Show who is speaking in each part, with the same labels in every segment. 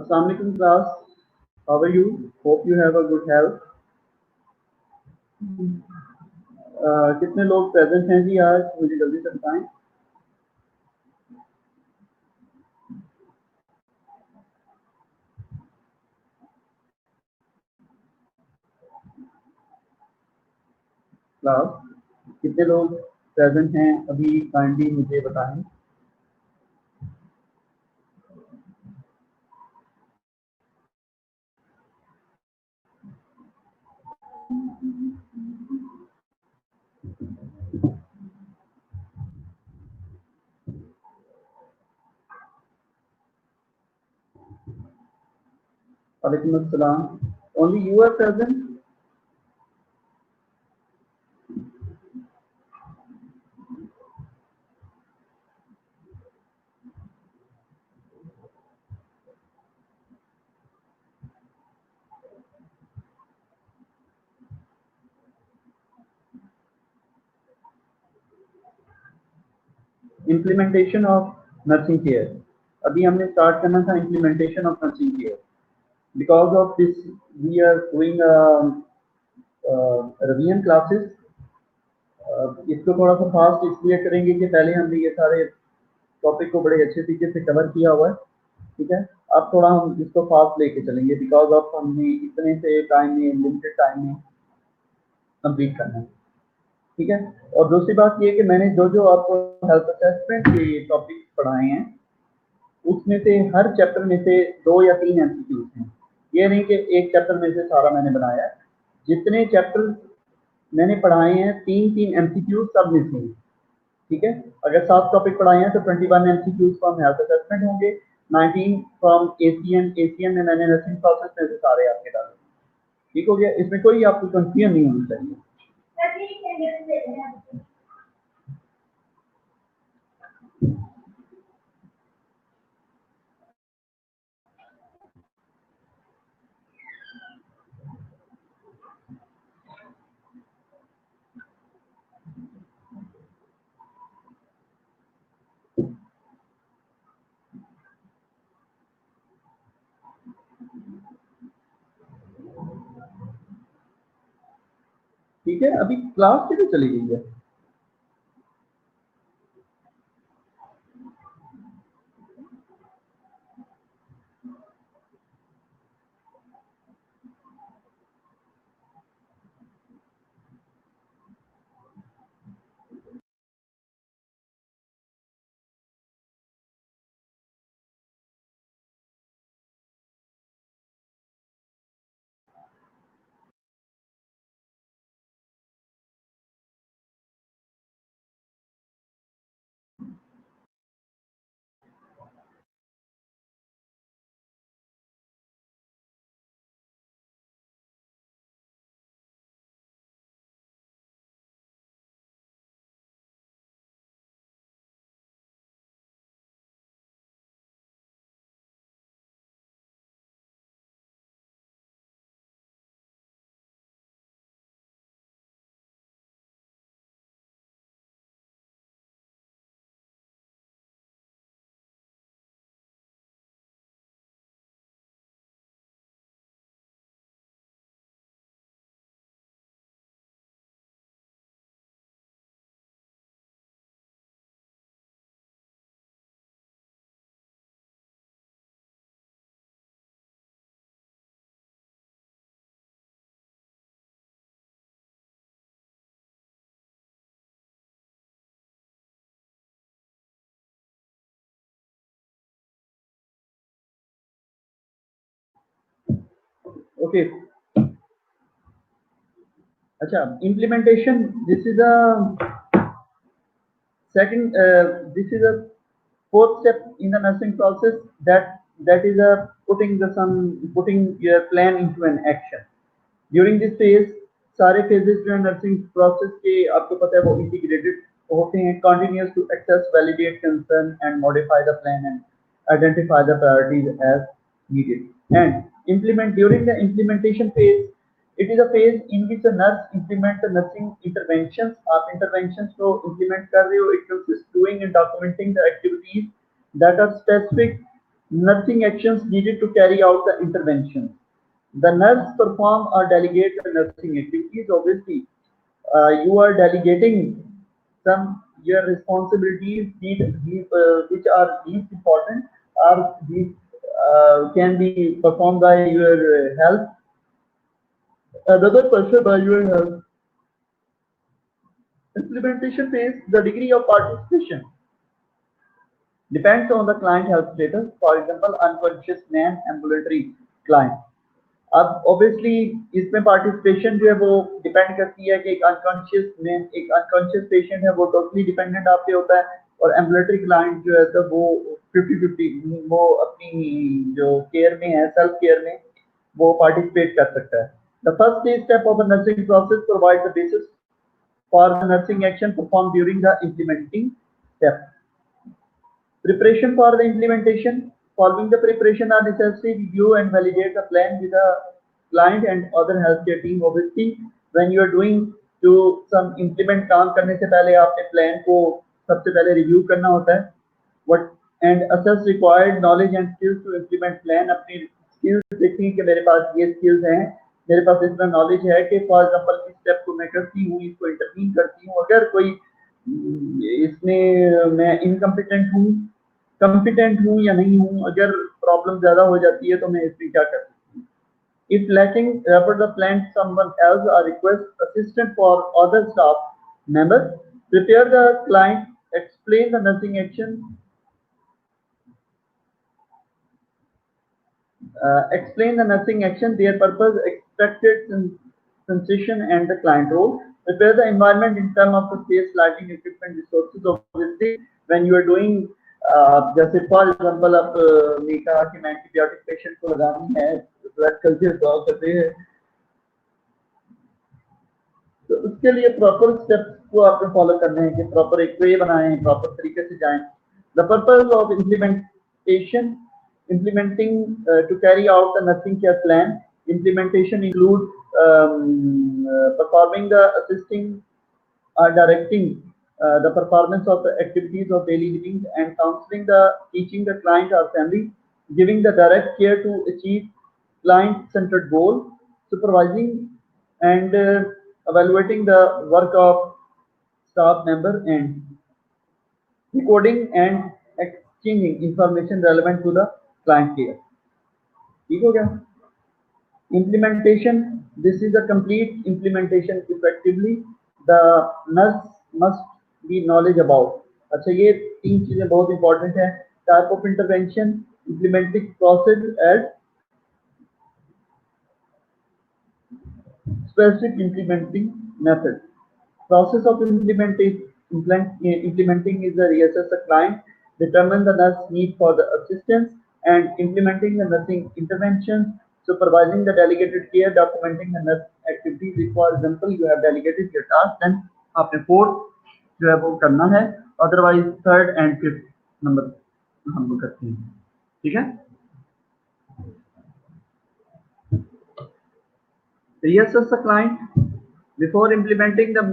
Speaker 1: Assalamu alaikum class. How are you? Hope you have a good health. कितने लोग present हैं जी आज? मुझे जल्दी से बताएं. क्लास कितने लोग प्रेजेंट हैं अभी? काइंडली मुझे बताएं. वालेकुम अस्सलाम. Only you are present. Implementation of nursing care. अभी हमने स्टार्ट करना था implementation of nursing care. Because of this, we are doing revision classes. इसको थोड़ा सा फास्ट इसलिए करेंगे कि पहले हमने ये सारे टॉपिक को बड़े अच्छे तरीके से कवर किया हुआ है. ठीक है, अब थोड़ा हम इसको फास्ट लेके चलेंगे बिकॉज ऑफ हमने इतने से टाइम में, लिमिटेड टाइम में कंप्लीट करना है. ठीक है, और दूसरी बात ये कि मैंने जो जो आपको हेल्थ असेसमेंट के टॉपिक पढ़ाए हैं उसमें से हर चैप्टर में से 2 या 3 एमसीक्यूज हैं. ये नहीं कि एक चैप्टर में से सारा मैंने बनाया है. जितने चैप्टर मैंने पढ़ाए हैं 3-3 एमसीक्यूज सब में से. ठीक है, अगर 7 टॉपिक पढ़ाए हैं तो 21 एमसीक्यूज फ्रॉम हेल्थ असेसमेंट होंगे, 19 फ्रॉम एसीएन में मैंने नर्सिंग प्रोसेस में से सारे आपके डाले. ठीक हो गया, इसमें कोई आपको कंफ्यूजन नहीं होनी चाहिए. ठीक है, अभी क्लास कितने चली गई है? ओके, अच्छा, implementation, this is a second, this is a fourth step in the nursing process, that is a putting your plan into an action. During this phase, सारे phases जो है nursing process के आपको पता है वो integrated होते हैं. Continues to assess, validate concern and modify the plan and identify the priorities as needed. And implement, during the implementation phase, it is a phase in which a nurse implement the nursing interventions. आप interventions को implement कर रहे हो. It consists doing and documenting the activities that are specific Nursing actions needed to carry out the intervention. The nurse perform or delegate the nursing activities. Obviously, you are delegating some your responsibilities which are least important or these can be performed by your health. Another person by your health. Implementation phase, the degree of participation depends on the client health status. For example, unconscious man ambulatory client. अब obviously इसमें participation जो है वो depend करती है कि एक unconscious patient है वो टोटली डिपेंडेंट आप पे होता है और एम्बुलेटरी क्लाइंट जो है तो वो 50-50 वो अपनी जो केयर में है सेल्फ केयर में वो पार्टिसिपेट कर सकता है the first step of the nursing process provide the basis for the nursing action perform during the implementing step preparation for the implementation. Following the preparation are necessary review and validate the plan with the client and other healthcare team. Obviously, when you are doing जो some implement काम करने से पहले आपने plan को सबसे पहले review करना होता है. What and assess required knowledge and skills to implement plan. अपनी skills देखनी कि मेरे पास ये skills हैं, मेरे पास इतना knowledge है कि for example इस step को मैं करती हूँ, इसको intervene करती हूँ. अगर कोई इसमें मैं incompetent हूँ कंपिटेंट हूँ या नहीं हूँ अगर प्रॉब्लम ज्यादा हो जाती है तो मैं इसमें क्या कर सकती हूँ if lacking refer the plan someone else or request assistance for other staff member prepare the client explain the nursing action explain the nursing action their purpose expected sensation and the client role prepare the environment in terms of the space lighting equipment resources obviously when you are doing जैसे for example आपने कहा कि मैं antibiotic patient को लगानी है blood culture draw करते हैं तो उसके लिए प्रॉपर स्टेप्स को आपको फॉलो करने हैं कि प्रॉपर एक वे बनाएं प्रॉपर तरीके से जाएं the purpose of implementation implementing to carry out the nursing care plan implementation include performing the assisting directing the performance of the activities of daily living and counseling the teaching the client or family giving the direct care to achieve client centered goal supervising and evaluating the work of staff member and recording and exchanging information relevant to the client care ठीक हो गया implementation this is a complete implementation effectively the nurse must be knowledge about अच्छा ये तीन चीजें बहुत important है type of intervention implementing process as specific implementing method process of implementing is the reassess the client determine the nurse need for the assistance and implementing the nursing interventions supervising the delegated care documenting the nurse activities if for example you have delegated your task then आपने fourth जो है वो करना है otherwise third and fifth number हम लोग करते हैं ठीक है reassess the client before implementing the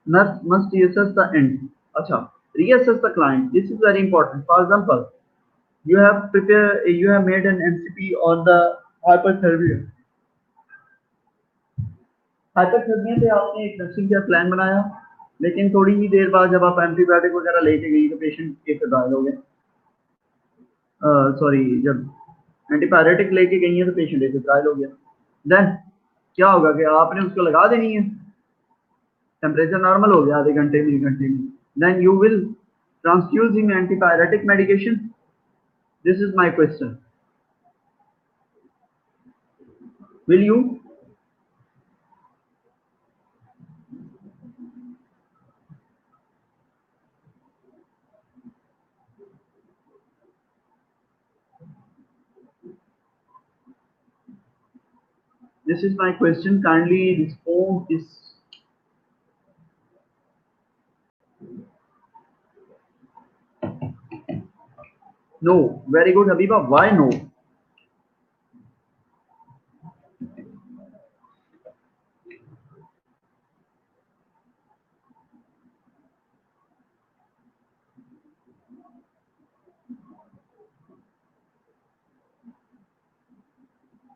Speaker 1: nurse must reassess the end अच्छा reassess the client this is very important for example you have made an MCP on the hyperthermia hyperthermia पे आपने एक नर्सिंग का प्लान बनाया लेकिन थोड़ी ही देर बाद जब आप एंटीबायोटिक वगैरह लेके गई तो पेशेंट केस घायल हो गया सॉरी जब एंटीबायोटिक लेके गई है तो पेशेंट एक घायल हो गया देन क्या होगा कि आपने उसको लगा देनी है टेम्परेचर नॉर्मल हो गया आधे घंटे में 1 घंटे में then you will transfuse him antibiotic medication this is my question will you This is my question. Kindly respond this. No. Very good, Habiba. Why no?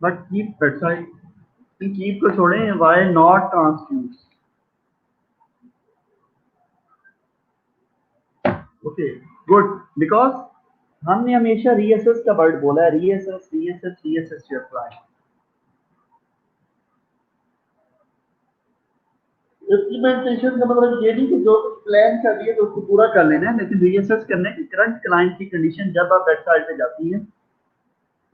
Speaker 1: But keep bedside, keep को छोड़ें, why not transfuse. Okay good, because हमने हमेशा reassess का word बोला है, reassess reassess reassess your client. Implementation का मतलब ये नहीं कि जो प्लान कर दिए तो उसको पूरा कर लेना है, लेकिन रीअसेस करने की करंट क्लाइंट की कंडीशन जब आप वेबसाइट पे जाती हैं,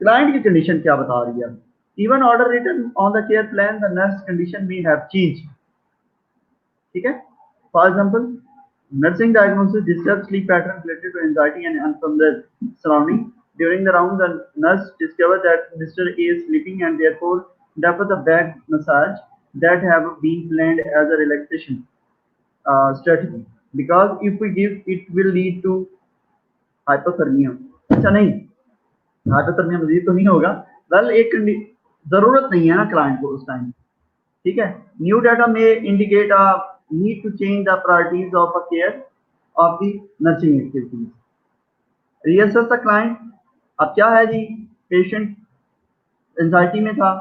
Speaker 1: क्लाइंट की कंडीशन क्या बता रही है। Even order written on the care plan the nurse condition may have change. ठीक है, for example nursing diagnosis disturbed sleep pattern related to anxiety and unfamiliar surrounding. During the round, the nurse discovered that Mr. A is sleeping and therefore deferred the back massage that have been planned as a relaxation strategy. Because if we give, it will lead to hypothermia. अच्छा नहीं, hypothermia मजीद तो नहीं होगा, well एक जरूरत नहीं है ना क्लाइंट को उस टाइम। ठीक है, न्यू डाटा में indicate a need to change the priorities of a care of the nursing activities. Reassess the client, अब क्या है जी, पेशेंट एंजाइटी में था,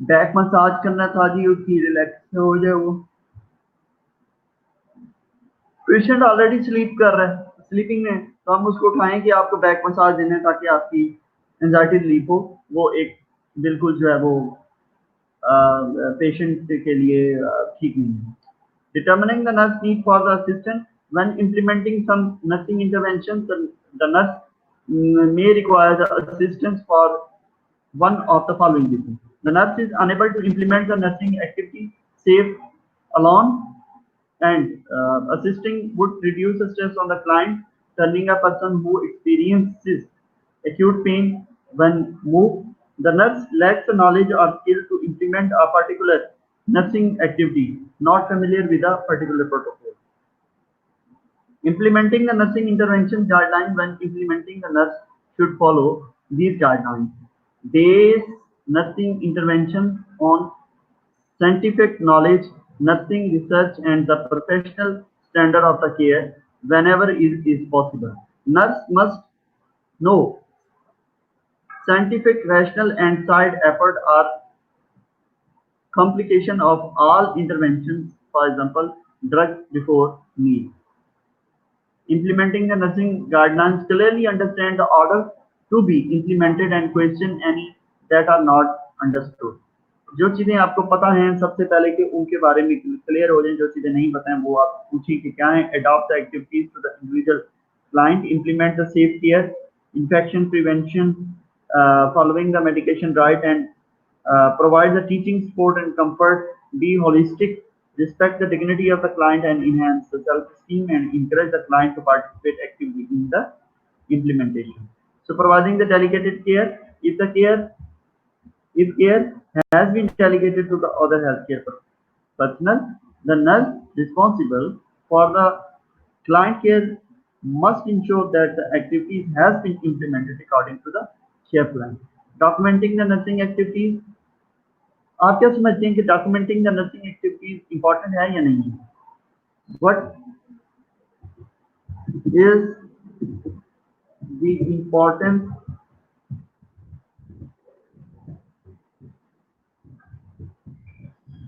Speaker 1: बैक मसाज करना था जी, उसकी रिलैक्स हो जाए वो। पेशेंट ऑलरेडी स्लीप कर रहा है, स्लीपिंग में, तो हम उसको उठाएं कि आपको बैक मसाज देना है ताकि आपकी एंजाइटी रिलीफ हो। वो एक बिल्कुल जो है वो पेशेंट के लिए ठीक नहीं है। Determining the nurse need for the assistant when implementing some nursing interventions, the nurse may require the assistance for one of the following reasons. The nurse is unable to implement the nursing activity safe alone, and assisting would reduce the stress on the client, turning a person who experiences acute pain when moved. The nurse lacks the knowledge or skill to implement a particular nursing activity, not familiar with a particular protocol. Implementing the nursing intervention guideline, when implementing the nurse should follow these guidelines. Base nursing intervention on scientific knowledge, nursing research, and the professional standard of the care whenever it is possible. Nurse must know scientific, rational, and side effort are complication of all interventions, for example, drug before meal. Implementing the nursing guidelines, clearly understand the order to be implemented and question any that are not understood. जो चीजें आपको पता हैं सबसे पहले कि उनके बारे में क्लियर हो जाए, जो चीजें नहीं पता हैं वो आप पूछिए कि क्या है। Adopt the activities to the individual client, implement the safe care, infection prevention, following the medication right, and provide the teaching support and comfort. Be holistic, respect the dignity of the client, and enhance the self-esteem and encourage the client to participate actively in the implementation. So providing the delegated care, if care has been delegated to the other healthcare personnel, the nurse responsible for the client care must ensure that the activities has been implemented according to the care plan. Documenting the nursing activities, आप क्या समझते हैं कि documenting the nursing activities important है या नहीं है? What is the importance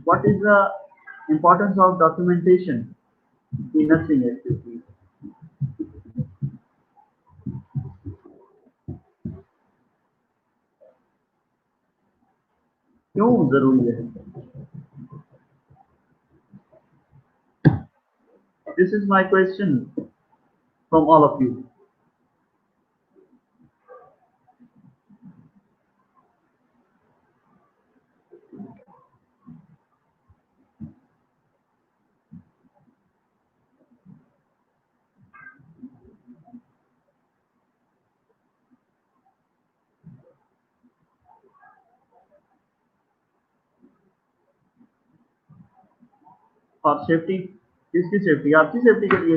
Speaker 1: what is the importance of documentation in nursing activities? क्यों जरूरी है? This is my question from all of you. और सेफ्टी, किसकी सेफ्टी? आपकी सेफ्टी के लिए।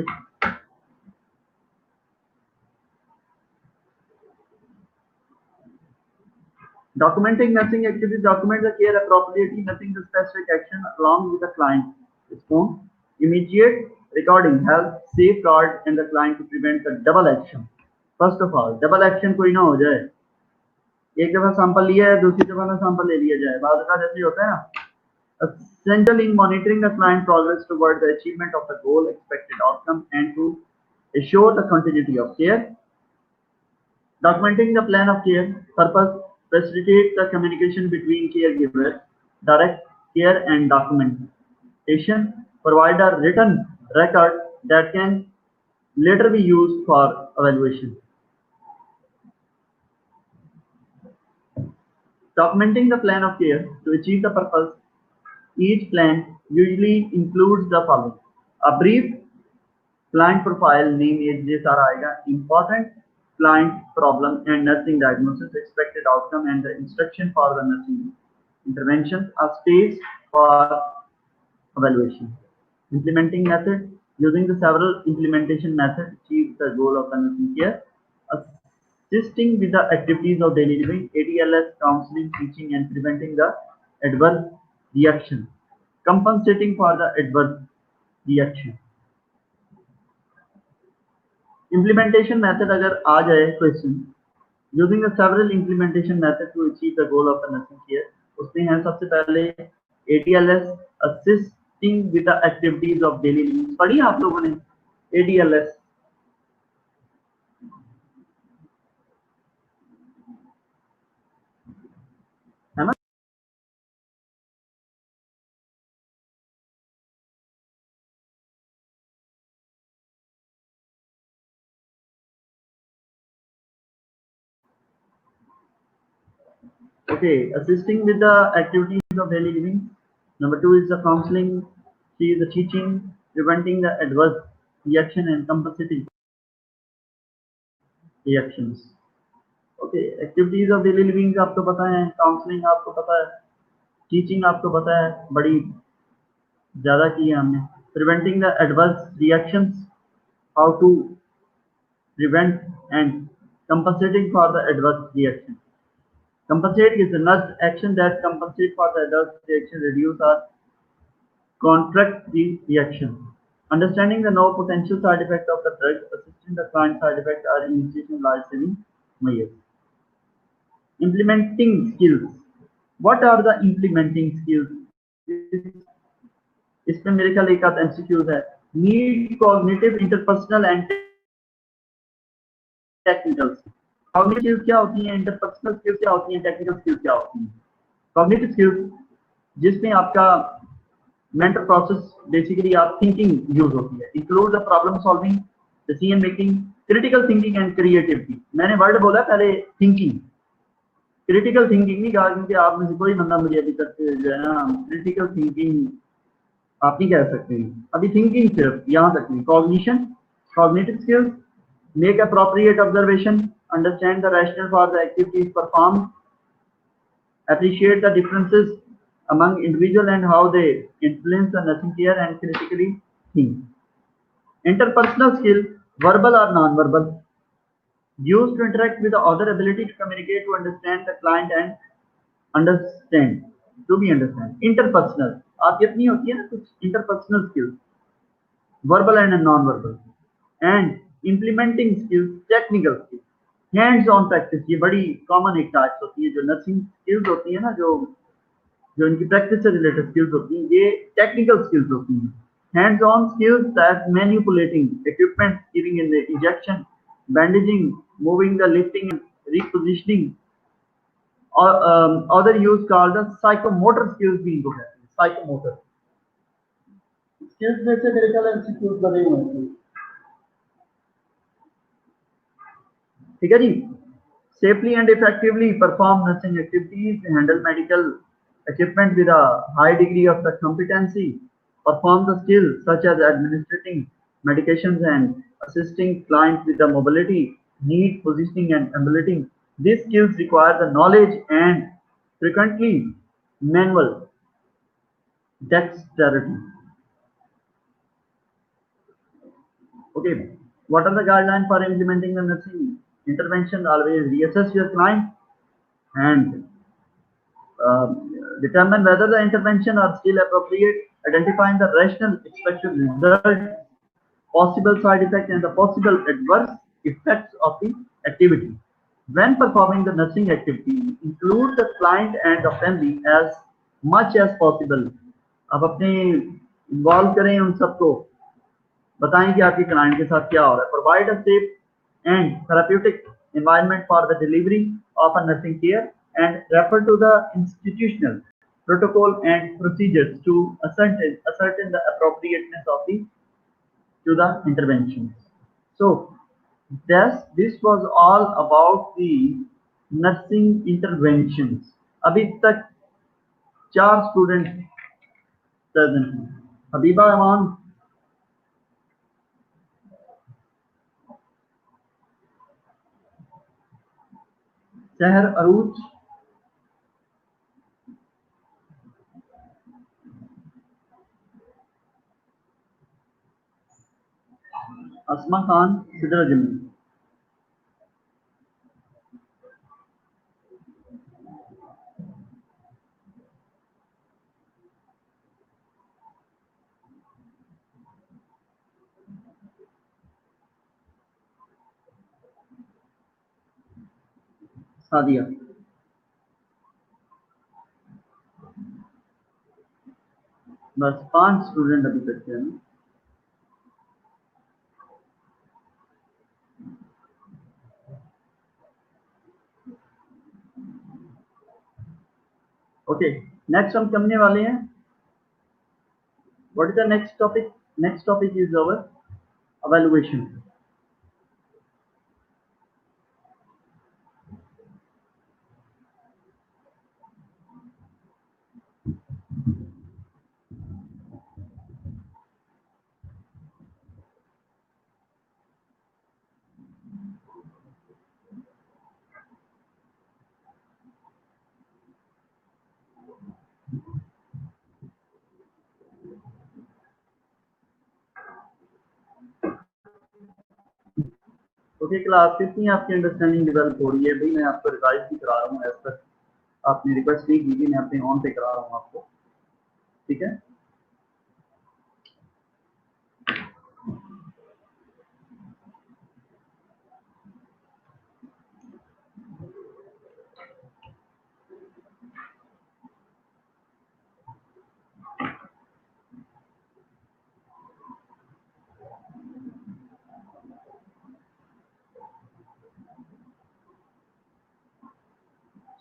Speaker 1: Documenting nursing activities, document the care appropriately, nothing the specific action along with the client response. Immediate recording helps safeguard and the client to prevent the double action. First of all, double action कोई ना हो जाए। एक दफा sample लिया है, दूसरी दफा में सैंपल ले लिया जाए, बाद का जैसे होता है ना। Essential in monitoring the client progress toward the achievement of the goal, expected outcome, and to assure the continuity of care. Documenting the plan of care purpose facilitate the communication between caregivers, direct care and documentation, provide a written record that can later be used for evaluation. Documenting the plan of care to achieve the purpose. Each plan usually includes the following: a brief client profile, name, age, ये सारा आएगा, important client problem and nursing diagnosis, expected outcome and the instruction for the nursing intervention, a stage for evaluation. Implementing method, using the several implementation methods achieve the goal of the nursing care. Assisting with the activities of daily living, ADLS, counseling, teaching and preventing the adverse reaction. Compensating for the adverse reaction. Implementation method अगर आ जाए question, using the several implementation method to achieve the goal of the nursing care, उसमें है सबसे पहले ADLS, assisting with the activities of daily living. पढ़ी आप लोगों ने ADLS? है ना? Okay, assisting with the activities of daily living. Number 2 is the counseling. 3 is the teaching, preventing the adverse reaction and compensating reactions. Okay, activities of daily living आपको पता है, counselling आपको पता है, टीचिंग आपको पता है, बड़ी ज्यादा की है हमने। Preventing the adverse reactions, how to prevent and compensating for the adverse reaction. Compensate is another action that compensate for the adverse reaction, reduce or contract the reaction. Understanding the no potential side effect of the drug, assisting the client side effect or initiation life-saving measures. Implementing skills. What are the implementing skills? इसमें मेरे ख्याल एक आध MCQs है। Need cognitive interpersonal and technical. Cognitive skills क्या होती हैं, interpersonal skills क्या होती हैं, टेक्निकल स्किल्स क्या होती हैं? कॉग्निटिव स्किल्स जिसमें आपका मेंटल प्रोसेस, बेसिकली आप थिंकिंग यूज होती है, include the problem solving, decision making, critical thinking and creativity. मैंने वर्ड बोला पहले थिंकिंग, क्रिटिकल थिंकिंग नहीं कहा, क्योंकि आप में से कोई बंदा मुझे अभी तक जो है ना क्रिटिकल थिंकिंग आप नहीं कह सकते हैं, अभी थिंकिंग सिर्फ यहाँ तक नहीं। Cognition, cognitive skills, make appropriate observation, understand the rationale for the activities performed, appreciate the differences among individual and how they influence the nursing care, and critically think. Interpersonal skill, verbal or non-verbal, used to interact with the other, ability to communicate, to understand the client and understand, to be understand. Interpersonal, आप ये नहीं होती है ना कुछ interpersonal skills, verbal and non-verbal, and implementing skills, technical skills, hands on practice. ये बड़ी common एक टास्क होती है, जो नर्सिंग स्किल्स होती है ना, जो इनकी प्रैक्टिस से रिलेटेड स्किल्स होती हैं, ये टेक्निकल स्किल्स होती हैं। Hands on skills that manipulating equipment, giving in the injection, bandaging, moving the lifting, repositioning, और other use called the psychomotor skills भी इनको कहते हैं। साइकोमोटर स्किल्स में से मेरे ख्याल एमसीक्यूज बने हुए हैं, ठीक है जी। Safely and effectively perform nursing activities, handle medical equipment with a high degree of the competency, perform the skills such as administering medications and assisting clients with the mobility, need, positioning and ambulating. These skills require the knowledge and frequently manual dexterity. Okay, what are the guidelines for implementing the nursing intervention? Always reassess your client and determine whether the intervention are still appropriate, identifying the rational expected result, possible side effect and the possible adverse effects of the activity. When performing the nursing activity, include the client and the family as much as possible. अब अपने involve करें उन सबको, बताएं कि आपके client के साथ क्या हो रहा है. Provide a safe and therapeutic environment for the delivery of a nursing care and refer to the institutional protocol and procedures to ascertain the appropriateness of the interventions. So this was all about the nursing interventions. अभी तक 4 student present हैं. Habiba अमान, सहर अरूज, अस्मा खान, सिदरा जमीन. सादिया. बस 5 student अभी तक हैं. Okay, next हम करने वाले हैं. What is the next topic? Next topic is our evaluation. Okay class, कितनी आपकी अंडरस्टैंडिंग डेवलप हो रही है? भाई मैं आपको रिवाइज भी करा रहा हूँ एज तक आपने रिक्वेस्ट नहीं की थी, मैं अपने ऑन पे करा रहा हूँ आपको. ठीक है.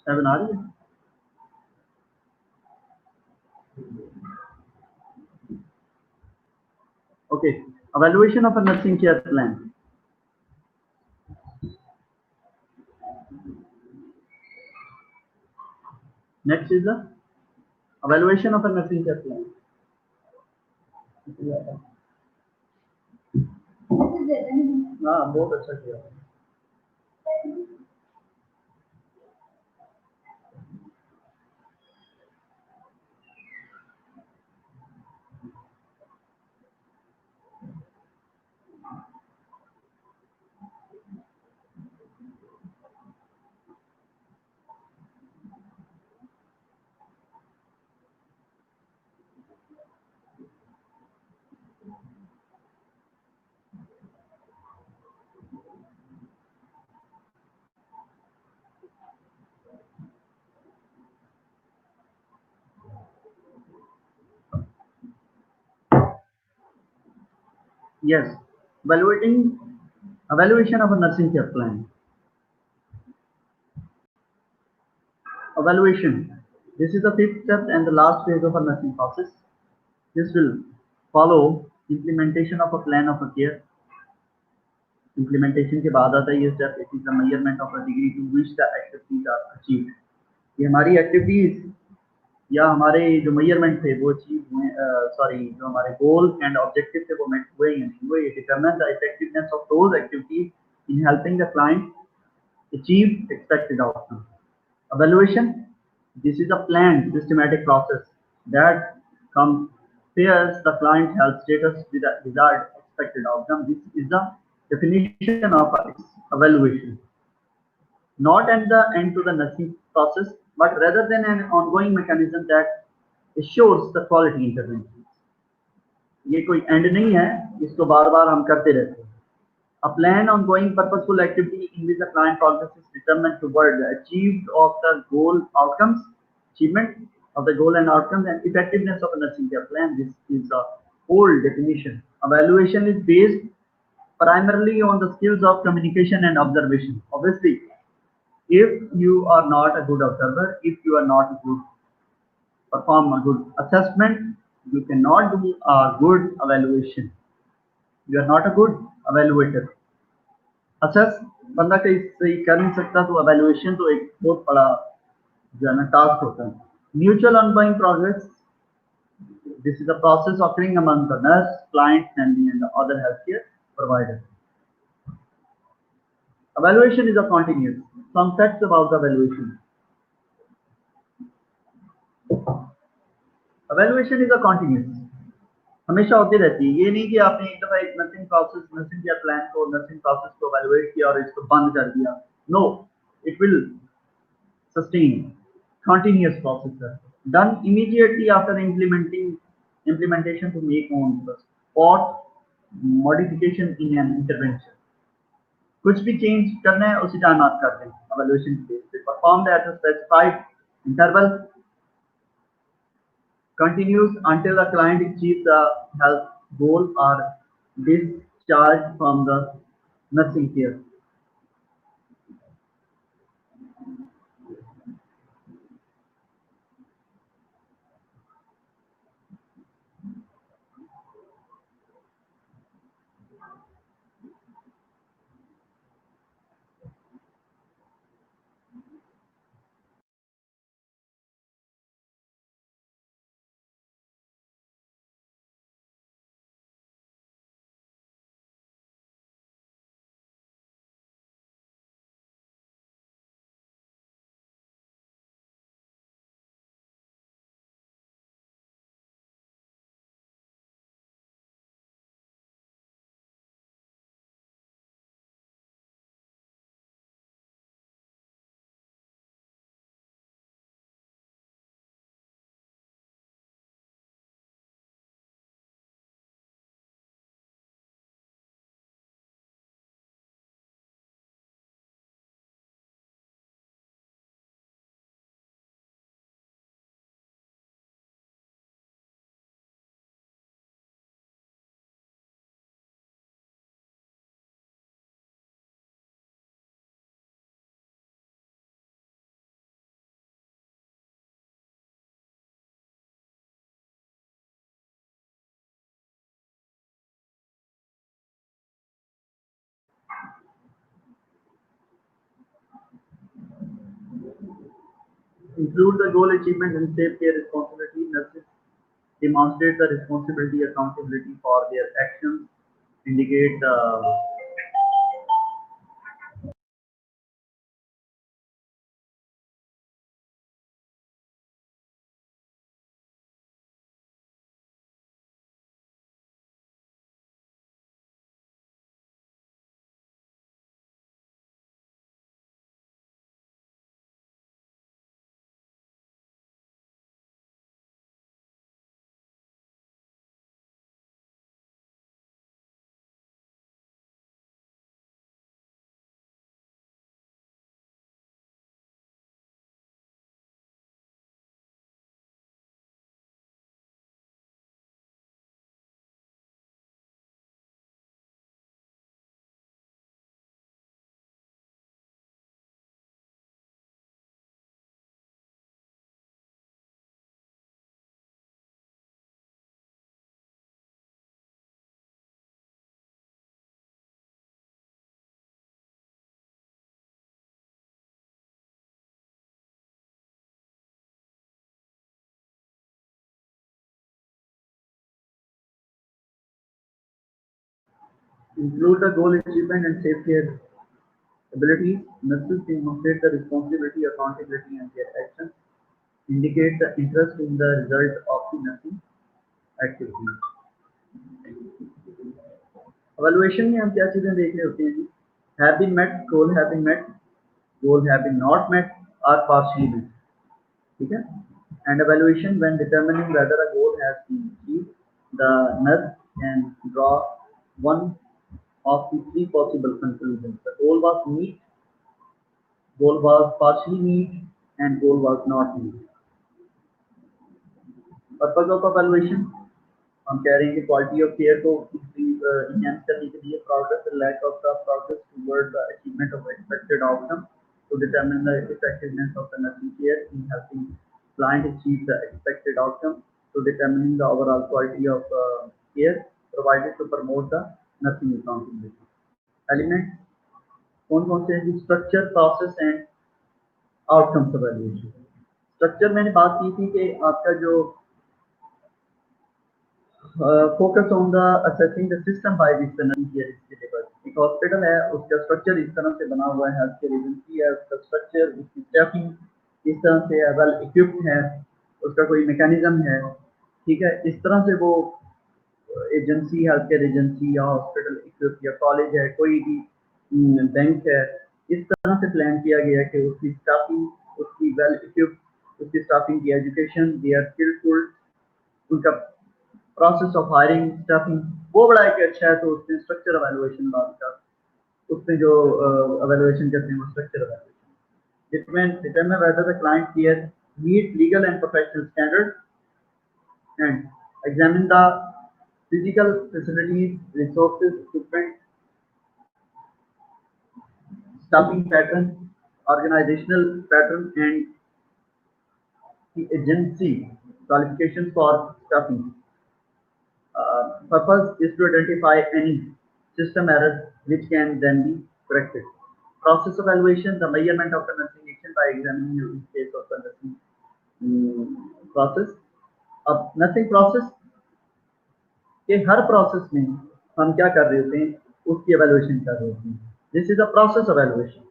Speaker 1: सेवन आ रही है. Okay, evaluation of a nursing care plan. Next is the evaluation of a nursing care plan. हाँ, बहुत अच्छा किया. Yes, evaluation of a nursing care plan. Evaluation. This is the 5th step and the last phase of a nursing process. This will follow implementation of a plan of a care. Implementation के बाद आता है ये step. It is the measurement of a degree to which the activities are achieved. ये हमारी activities या हमारे जो मेजरमेंट थे वो अचीव हुए, जो हमारे गोल एंड ऑब्जेक्टिव थे वो मेट हुए हैं. वो ये determine the effectiveness of those activities in helping the client achieve expected outcome. Evaluation. This is a planned systematic process that compares the client health status with the desired expected outcome. This is the definition of evaluation. Not at the end to the nursing process, but rather than an ongoing mechanism that assures the quality intervention. ये कोई and नहीं है, इसको बार बार हम करते रहते हैं. A plan ongoing purposeful activity in which the client progress is determined toward the achieved of the goal outcomes, achievement of the goal and outcomes, and effectiveness of a nursing care plan. This is a whole definition. Evaluation is based primarily on the skills of communication and observation. Obviously, if you are not a good observer, if you are not a good perform a good assessment, you cannot do a good evaluation. You are not a good evaluator. assess बंदा कहीं सही कर नहीं सकता तो evaluation तो एक बहुत बड़ा जो है ना टास्क होता है. Mutual ongoing progress. This is a process occurring among the nurse, client, and the other healthcare provider. Evaluation is a continuous. Some facts about the evaluation. Evaluation is a continuous. हमेशा होती रहती है. ये नहीं कि आपने एक दफा एक nursing process nursing care plan को नर्सिंग प्रोसेस को evaluate किया और इसको बंद कर दिया. No, it will sustain. Continuous process है. Done immediately after implementation to make on the spot modification in an intervention. कुछ भी चेंज करना है उसी टाइम आप कर दें. Evaluation phase पे performed at a specified interval continues until the client achieves the health goal or discharged from the nursing care. Include the goal achievement and safe care responsibility. Nurses demonstrate the responsibility, accountability for their actions, indicate the include the goal achievement and safe care abilities. Nurses demonstrate the responsibility, accountability, and their actions, indicate the interest in the result of the nursing activity. Evaluation में हम क्या चीजें देख रहे होते हैं जी? Have been met, goal have been met, goal have been not met, or partially met. ठीक है? And evaluation when determining whether a goal has been achieved, the nurse can draw one of the three possible conclusions. The goal was meet, goal was partially meet, and goal was not meet. Purpose of evaluation, हम कह रहे हैं कि quality of care को enhance करने के लिए progress and lack of the progress toward the achievement of expected outcome to determine the effectiveness of the nursing care in helping client achieve the expected outcome to determining the overall quality of care provided to promote the nursing accountability. Elements कौन कौन से हैं? Structure, process and outcomes evaluation. Structure मैंने बात की थी कि आपका जो focus on the assessing the system by which the nursing care is delivered. एक हॉस्पिटल है, उसका स्ट्रक्चर इस तरह से बना हुआ है, हेल्थ केयर एजेंसी है, उसका स्ट्रक्चर, उसकी स्टाफिंग इस तरह से वेल इक्विप्ड है, उसका कोई मैकेनिज्म है, ठीक है। इस तरह से वो एजेंसी, हेल्थ केयर एजेंसी या हॉस्पिटल इक्विप्ड या कॉलेज है, कोई भी बैंक है, इस तरह से प्लान किया गया है कि उसकी स्टाफिंग, उसकी वेल इक्विप्ड, उसकी स्टाफिंग की एजुकेशन, दे आर स्किलफुल, उनका प्रोसेस ऑफ हायरिंग, स्टाफिंग वो बड़ा एक अच्छा है। तो उसमें स्ट्रक्चर एवेल्युएशन बात का, उसमें जो एवेल्युएशन करते हैं वो structure evaluation determine whether the client care meet legal and professional standard and examine the physical facilities, resources, equipment, staffing pattern, organizational pattern, and the agency qualifications for staffing. Purpose is to identify any system errors which can then be corrected. Process evaluation, the measurement of the nursing action by examining the case of the nursing process. अब nursing process के हर process में हम क्या कर रहे होते हैं, उसकी एवेल्युएशन कर रहे होते हैं। This is a process evaluation.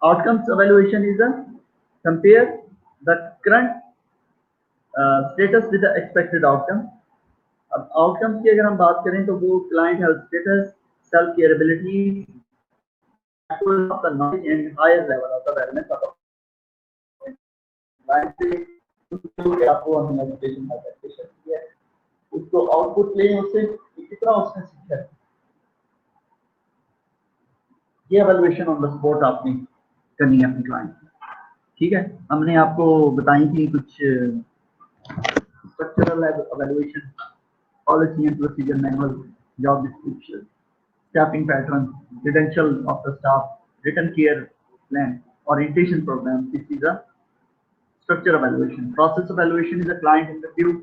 Speaker 1: Outcomes evaluation is a compare the current status with the expected outcome. अब आउटकम्स की अगर हम बात करें तो वो client health status, self care ability, knowledge and higher level of the wellness of client से आपको हमने एजुकेशन किया है, उसको आउटपुट लें उससे कितना उसने सीखा है, ये एवेल्युएशन ऑन द स्पॉट आपने करनी है अपनी क्लाइंट। ठीक है, हमने आपको बताई थी कुछ structural evaluation, policy and procedure manual, job description, staffing pattern, credential of the staff, written care plan, orientation program. This is a structure evaluation. Process evaluation is a client interview.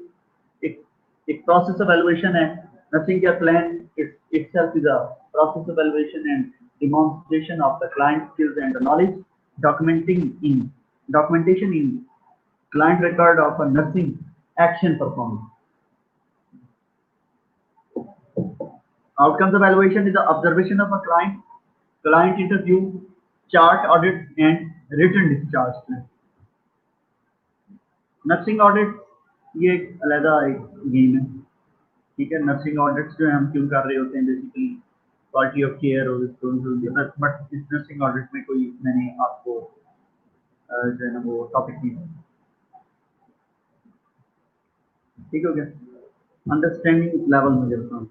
Speaker 1: एक process evaluation है। Nursing care plan itself is a process evaluation and demonstration of the client skills and knowledge, documentation in client record of a nursing action performed. Outcomes evaluation is the observation of a client interview, chart audit and written discharge plan. Nursing audit ये एक अलग एक game है, ठीक है। Nursing audits जो है हम क्यों कर रहे होते हैं, बेसिकली क्वालिटी ऑफ केयर और बट इस नर्सिंग ऑडिट में कोई मैंने आपको जो है ना वो टॉपिक नहीं है। ठीक हो गया, अंडरस्टैंडिंग लेवल मुझे बताऊँ।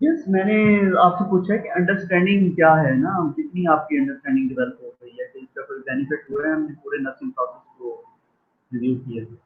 Speaker 1: यस, मैंने आपसे पूछा है कि अंडरस्टैंडिंग क्या है ना, कितनी आपकी अंडरस्टैंडिंग डेवलप हो गई है, कि इसका कोई बेनिफिट हुआ है हमने पूरे नर्सिंग प्रोसेस को रिव्यू किया है।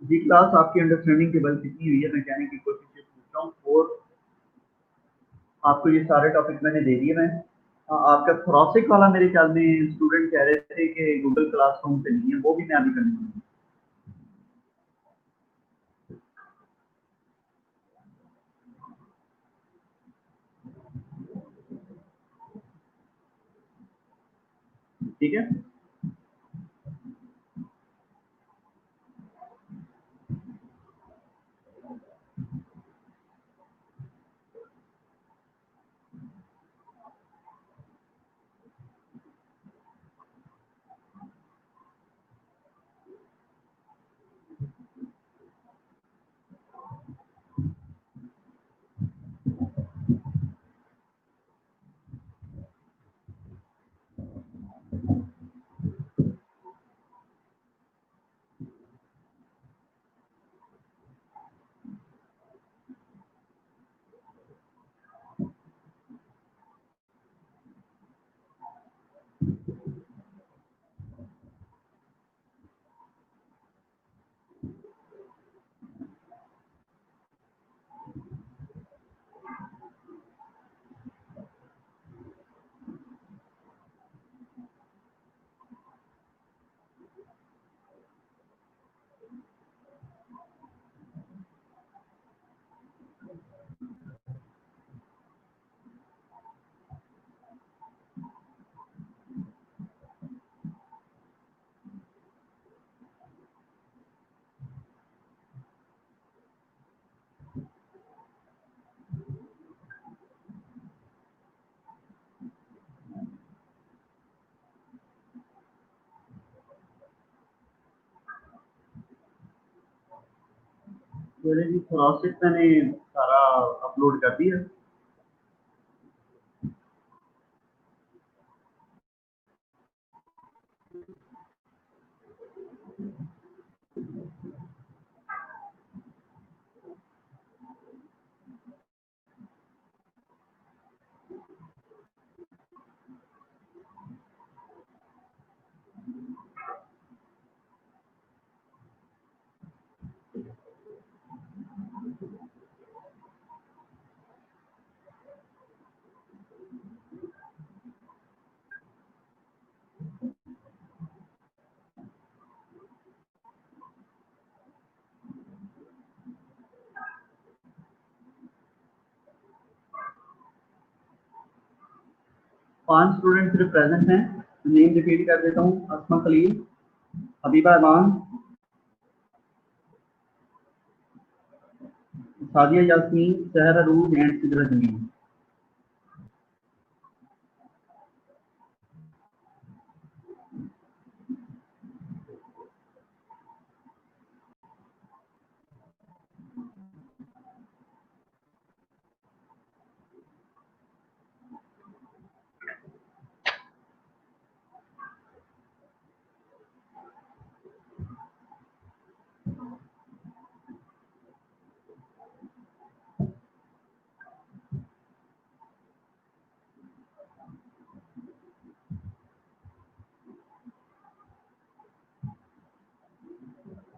Speaker 1: जी क्लास, आपकी अंडरस्टैंडिंग के बल कितनी हुई है, मैं कहने की कोशिश ये पूछ रहा हूँ। और आपको ये सारे टॉपिक मैंने दे दिए। मैं आपका थोरैसिक वाला मेरे ख्याल में स्टूडेंट कह रहे थे कि गूगल क्लासरूम पे नहीं है, वो भी मैं अभी करने वाला हूँ। ठीक है। 6 मैंने सारा अपलोड कर दिया। पांच स्टूडेंट सिर्फ प्रेजेंट हैं। नेम रिपीट कर देता हूँ: असमा खलील, हबीबा अमान, सादिया यास्मीन, सहर अरूज एंड सिदरा जमीन।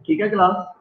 Speaker 1: ठीक है क्लास।